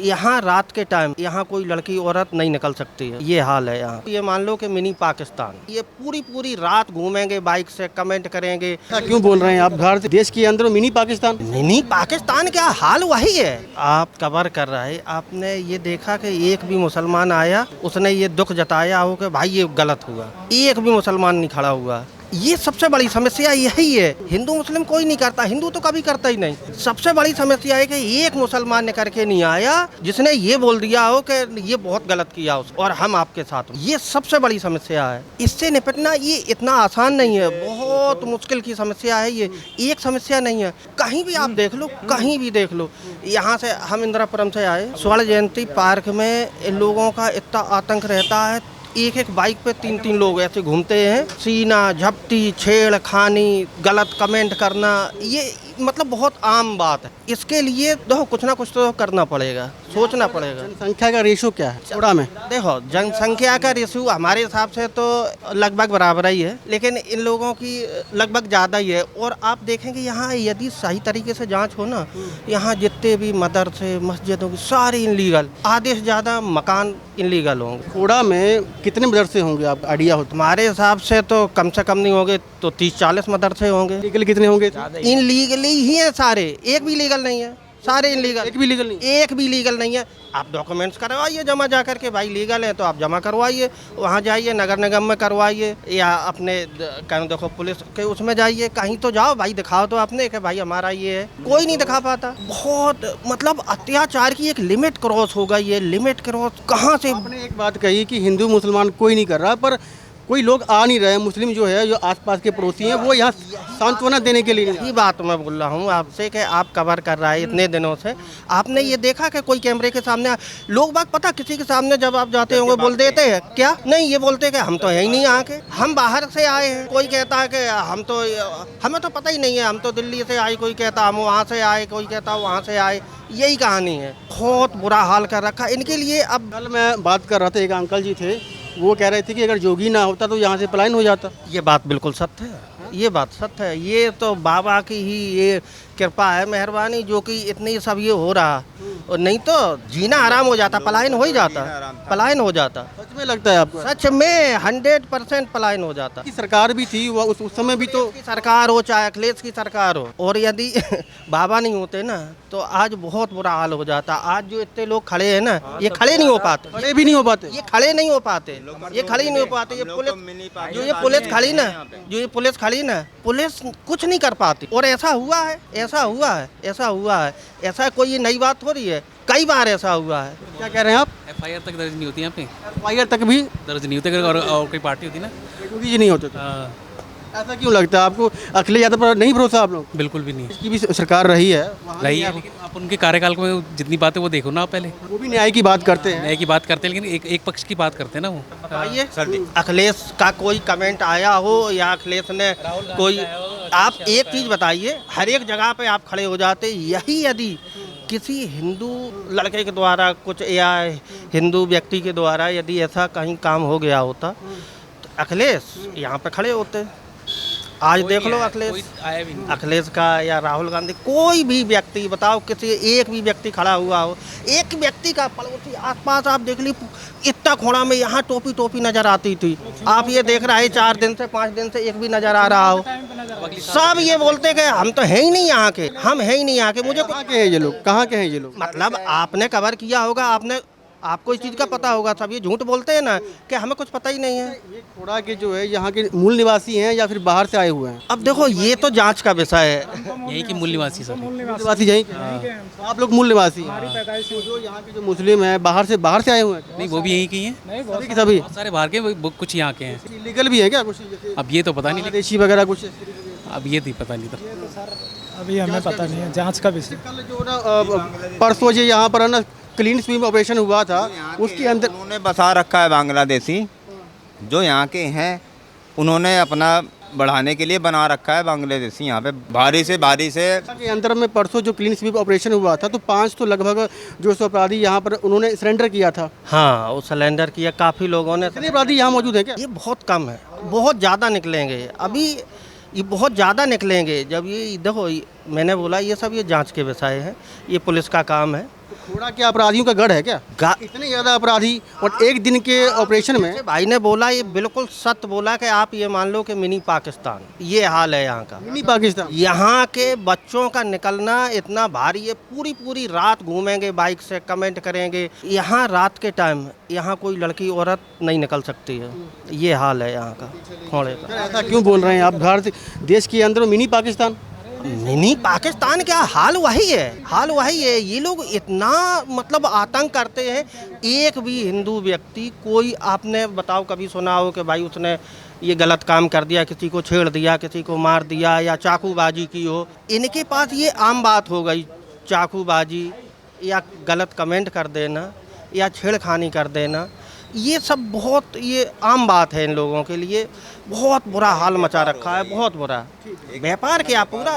यहाँ रात के टाइम यहाँ कोई लड़की औरत नहीं निकल सकती है, ये हाल है यहाँ। ये मान लो कि मिनी पाकिस्तान, ये पूरी रात घूमेंगे बाइक से, कमेंट करेंगे। क्यों बोल रहे हैं आप? भारत देश के अंदर मिनी पाकिस्तान क्या हाल वही है। आप कवर कर रहे, आपने ये देखा कि एक भी मुसलमान आया उसने ये दुख जताया हो कि भाई ये गलत हुआ, एक भी मुसलमान नहीं खड़ा हुआ। ये सबसे बड़ी समस्या यही है। हिंदू मुस्लिम कोई नहीं करता, हिंदू तो कभी करता ही नहीं। सबसे बड़ी समस्या है कि एक मुसलमान ने करके नहीं आया जिसने ये बोल दिया हो कि ये बहुत गलत किया और हम आपके साथ हो। ये सबसे बड़ी समस्या है। इससे निपटना ये इतना आसान नहीं है, बहुत मुश्किल की समस्या है। ये एक समस्या नहीं है, कहीं भी आप देख लो, कहीं भी देख लो। यहाँ से हम इंदिरापुरम से आए, स्वर्ण जयंती पार्क में इन लोगों का इतना आतंक रहता है। एक बाइक पे तीन लोग ऐसे घूमते हैं, सीना झपटी, छेड़खानी, गलत कमेंट करना, ये मतलब बहुत आम बात है। इसके लिए देखो कुछ ना कुछ तो करना पड़ेगा, सोचना पड़ेगा। जनसंख्या का रेशो क्या है चौड़ा में? देखो जनसंख्या का रेशो हमारे हिसाब से तो लगभग बराबर ही है, लेकिन इन लोगों की लगभग ज़्यादा ही है। और आप देखेंगे यहाँ यदि सही तरीके से जांच हो ना, यहाँ जितने भी मदरसे मस्जिद होंगे सारे इनलीगल, आधे से ज़्यादा मकान इनलीगल होंगे। कोड़ा में कितने मदरसे होंगे, आप आइडिया हो? हमारे हिसाब से तो कम से कम नहीं होंगे तो 30-40 मदरसे होंगे। लीगल कितने होंगे? इनलीगली ही है सारे, एक भी लीगल नहीं है, सारे इनलीगल। एक भी लीगल नहीं? एक भी लीगल नहीं है। आप डॉक्यूमेंट्स करवाइए जमा जा करके, भाई लीगल है तो आप जमा करवाइए, वहाँ जाइए नगर निगम में करवाइए, या अपने कहीं देखो पुलिस के उसमें जाइए, कहीं तो जाओ भाई, दिखाओ तो आपने कि भाई हमारा ये है। कोई नहीं दिखा पाता। बहुत मतलब अत्याचार की एक लिमिट क्रॉस हो गई है। लिमिट क्रॉस कहाँ से? आपने एक बात कही कि हिंदू मुसलमान कोई नहीं कर रहा, पर कोई लोग आ नहीं रहे। मुस्लिम जो है, जो आसपास के पड़ोसी हैं, वो यहाँ सांत्वना देने के लिए। यही बात मैं बोल रहा हूँ आपसे कि आप कवर कर रहा है इतने दिनों से, आपने ये देखा कि कोई कैमरे के सामने लोग बात पता किसी के सामने जब आप जाते होंगे बोल देते हैं क्या? नहीं, ये बोलते कि हम तो है ही नहीं यहाँ के, हम बाहर से आए हैं। कोई कहता है कि हमें तो पता ही नहीं है, हम तो दिल्ली से आए, कोई कहता हम वहाँ से आए, कोई कहता वहाँ से आए। यही कहानी है। बहुत बुरा हाल कर रखा इनके लिए। अब कल मैं बात कर रहा था, एक अंकल जी थे, वो कह रहे थे कि अगर जोगी ना होता तो यहाँ से पलायन हो जाता। ये बात बिल्कुल सत्य है, ये बात सत्य है। ये तो बाबा की ही ये कृपा है, मेहरबानी, जो कि इतनी सब ये हो रहा। और नहीं तो जीना आराम हो जाता, पलायन हो ही जाता, पलायन हो जाता। सच में लगता है आपको? सच में 100% पलायन हो जाता। की सरकार भी थी वो उस समय भी, तो की सरकार हो चाहे अखिलेश की सरकार हो, और यदि बाबा नहीं होते ना तो आज बहुत बुरा हाल हो जाता। आज जो इतने लोग खड़े हैं ना, ये खड़े नहीं हो पाते, खड़े भी नहीं हो पाते, ये खड़े नहीं हो पाते, ये खड़े नहीं हो पाते। ये पुलिस जो ये पुलिस खड़ी ना, जो ये पुलिस खड़ी ना, पुलिस कुछ नहीं कर पाती। और ऐसा हुआ है, ऐसा हुआ है, ऐसा हुआ है, ऐसा कोई नई बात हो रही है, कई बार ऐसा हुआ है। क्या कह रहे हैं आप? FIR तक दर्ज नहीं होती यहाँ पे, FIR तक भी दर्ज नहीं होती अगर और कोई पार्टी होती ना। योगी जी नहीं होते तो। ऐसा क्यों लगता है आपको? अखिलेश यादव पर नहीं भरोसा आप लोग? बिल्कुल भी नहीं इसकी भी सरकार रही है, रही है, लेकिन आप उनके कार्यकाल में जितनी बातें वो देखो ना आप पहले। वो भी न्याय की बात करते हैं। न्याय की बात करते हैं, लेकिन एक पक्ष की बात करते हैं ना वो। बताइए अखिलेश का कोई कमेंट आया हो या अखिलेश ने कोई, आप एक चीज़ बताइए, हर एक जगह पे आप खड़े हो जाते। यही यदि किसी हिंदू लड़के के द्वारा कुछ या हिंदू व्यक्ति के द्वारा यदि ऐसा कहीं काम हो गया होता तो अखिलेश यहाँ पे खड़े होते। आज देख लो अखिलेश का या राहुल गांधी, कोई भी व्यक्ति बताओ, किसी एक भी व्यक्ति खड़ा हुआ हो, एक व्यक्ति का पड़ोसी आसपास आप देख ली, इतना खोड़ा में यहाँ टोपी नजर आती थी। आप ये देख रहे हैं 4 दिन से 5 दिन से एक भी नजर आ रहा हो। सब ये बोलते कि हम तो है ही नहीं यहाँ के, हम है ही नहीं यहाँ के। मुझे कहाँ के हैं ये लोग? कहाँ के हैं ये लोग? मतलब आपने कवर किया होगा, आपको इस चीज़ का पता होगा। सब ये झूठ बोलते हैं ना कि हमें कुछ पता ही नहीं है। ये खोड़ा के जो है यहाँ के मूल निवासी हैं या फिर बाहर से आए हुए हैं? अब देखो ये तो जांच का विषय है। यही की मूल निवासी सब निवासी यहीं के? आप लोग मूल निवासी हैं? जो यहाँ के जो मुस्लिम हैं बाहर से आए हुए हैं? नहीं, वो भी यहीं की हैं, सभी बहुत सारे बाहर के, कुछ यहाँ के हैं। इलीगल भी है क्या कुछ? अब ये तो पता नहीं, देशी वगैरह कुछ? अब ये नहीं पता नहीं था, अभी हमें पता नहीं है, जांच का विषय। कल जो ना परसों जो यहाँ पर है ना क्लीन स्वीप ऑपरेशन हुआ था, उसके अंदर उन्होंने बसा रखा है बांग्लादेशी, जो यहाँ के हैं उन्होंने अपना बढ़ाने के लिए बना रखा है बांग्लादेशी यहाँ पे भारी से के अंदर में। परसों जो क्लीन स्वीप ऑपरेशन हुआ था तो 5 तो लगभग जो सौ अपराधी यहाँ पर उन्होंने सरेंडर किया था। हाँ, वो सरेंडर किया, काफ़ी लोगों ने। कितने अपराधी यहाँ मौजूद है क्या? ये बहुत कम है, बहुत ज़्यादा निकलेंगे अभी, ये बहुत ज़्यादा निकलेंगे। जब ये देखो मैंने बोला ये सब ये जांच के विषय है, ये पुलिस का काम है। थोड़ा क्या अपराधियों का गढ़ है क्या? गा- इतने ज़्यादा अपराधी और एक दिन के ऑपरेशन में। भाई ने बोला, ये बिल्कुल सत्य बोला कि आप ये मान लो कि मिनी पाकिस्तान ये हाल है यहाँ का। मिनी पाकिस्तान। यहाँ के बच्चों का निकलना इतना भारी है, पूरी पूरी रात घूमेंगे बाइक से, कमेंट करेंगे। यहाँ रात के टाइम यहाँ कोई लड़की औरत नहीं निकल सकती है, ये हाल है यहाँ का खोड़े का। सर, ऐसा क्यों बोल रहे हैं आप? भारत देश के अंदर मिनी पाकिस्तान। मिनी पाकिस्तान क्या हाल वही है, हाल वही है। ये लोग इतना मतलब आतंक करते हैं। एक भी हिंदू व्यक्ति कोई आपने बताओ कभी सुना हो कि भाई उसने ये गलत काम कर दिया, किसी को छेड़ दिया, किसी को मार दिया या चाकूबाजी की हो? इनके पास ये आम बात हो गई, चाकूबाजी या गलत कमेंट कर देना या छेड़खानी कर देना, ये सब बहुत ये आम बात है इन लोगों के लिए। बहुत बुरा हाल मचा रखा है, बहुत बुरा। व्यापार क्या पूरा